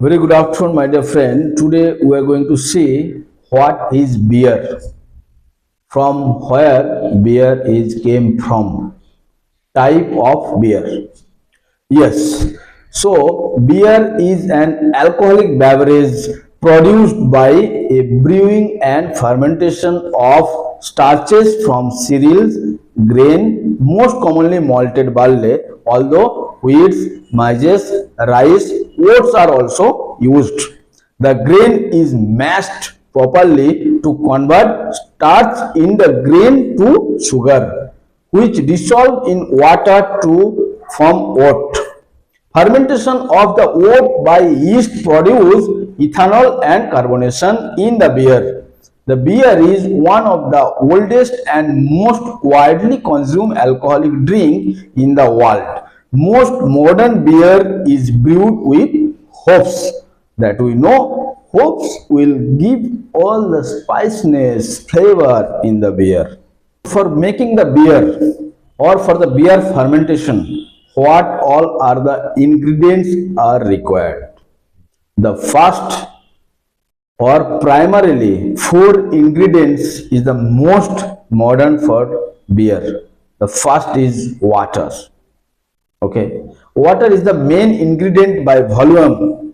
Very good afternoon, my dear friend. Today we are going to see what is beer, from where beer is came from, type of beer. Yes, so beer is an alcoholic beverage produced by a brewing and fermentation of starches from cereals, grain, most commonly malted barley, although wheat, maize, rice, oats are also used. The grain is mashed properly to convert starch in the grain to sugar, which dissolve in water to form oat. Fermentation of the oat by yeast produce ethanol and carbonation in the beer. The beer is one of the oldest and most widely consumed alcoholic drink in the world. Most modern beer is brewed with hops. That we know, hops will give all the spiciness, flavor in the beer. For making the beer or for the beer fermentation, what all are the ingredients are required? The first or primarily four ingredients is the most modern for beer. The first is water. Okay, water is the main ingredient by volume.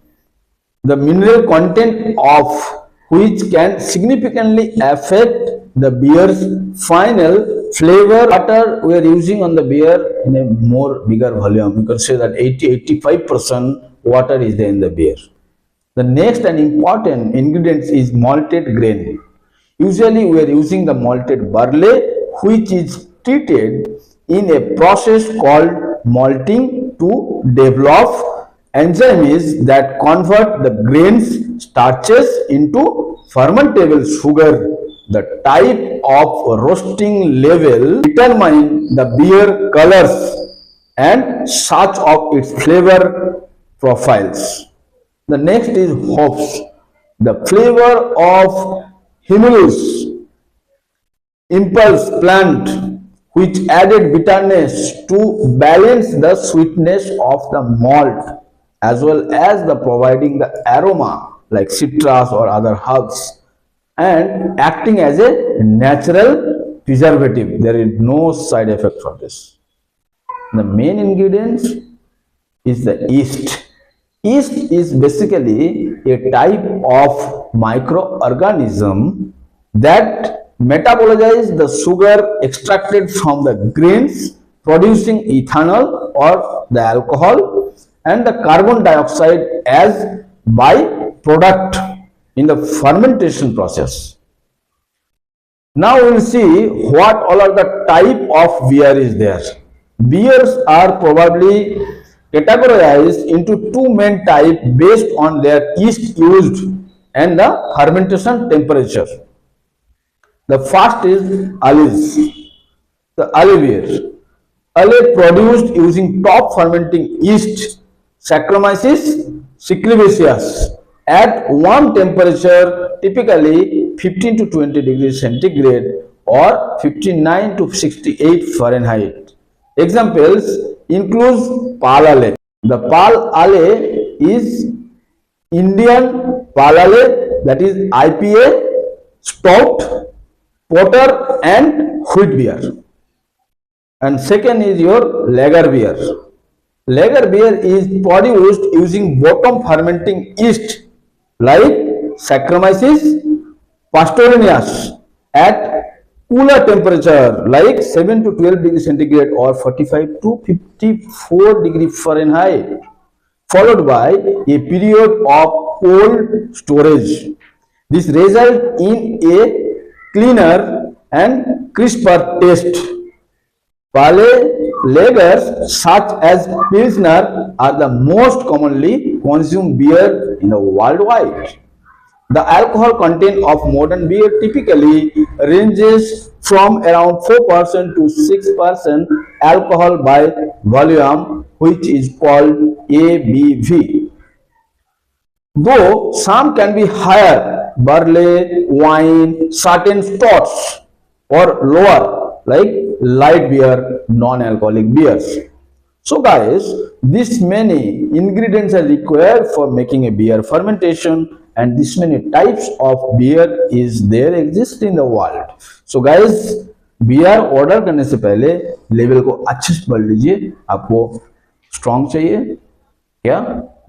The mineral content of which can significantly affect the beer's final flavor. Water we are using on the beer in a more bigger volume. You can say that 80-85% water is there in the beer. The next and important ingredient is malted grain. Usually we are using the malted barley, which is treated in a process called malting to develop enzymes that convert the grains starches into fermentable sugar. The type of roasting level determine the beer colors and such of its flavor profiles. The next is hops. The flavor of Humulus impulse plant, which added bitterness to balance the sweetness of the malt, as well as the providing the aroma like citrus or other herbs, and acting as a natural preservative. There is no side effect for this. The main ingredients is the yeast. Yeast is basically a type of microorganism that metabolize the sugar extracted from the grains, producing ethanol or the alcohol and the carbon dioxide as byproduct in the fermentation process. Now we will see what all are the type of beer is there. Beers are probably categorized into two main types based on their yeast used and the fermentation temperature. The first is ales, the ale beer. Ale produced using top fermenting yeast Saccharomyces cerevisiae at warm temperature, typically 15 to 20 degrees centigrade or 59 to 68 Fahrenheit. Examples include pale ale. The pale ale is Indian pale ale, that is IPA, stout, porter and wheat beer. And second is your lager beer. Lager beer is produced using bottom fermenting yeast like Saccharomyces pastorianus at cooler temperature like 7 to 12 degrees centigrade or 45 to 54 degrees Fahrenheit, followed by a period of cold storage. This results in a cleaner and crisper taste. Pale lagers such as Pilsner are the most commonly consumed beer in the worldwide. The alcohol content of modern beer typically ranges from around 4% to 6% alcohol by volume, which is called ABV. Though some can be higher, barley, wine, certain stouts, or lower, like light beer, non-alcoholic beers. So guys, this many ingredients are required for making a beer fermentation, and this many types of beer is there exist in the world. So guys, beer order करने से पहले level को अच्छे से पढ़ लीजिए। आपको strong चाहिए या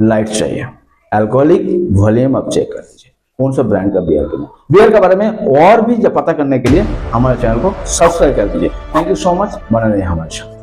लाइट चाहिए, अल्कोहलिक वॉल्यूम आप चेक कर लीजिए, कौन सा ब्रांड का बियर करना। बियर के बारे में और भी पता करने के लिए हमारे चैनल को सब्सक्राइब कर दीजिए। थैंक यू सो मच, बने रहिए हमारे साथ।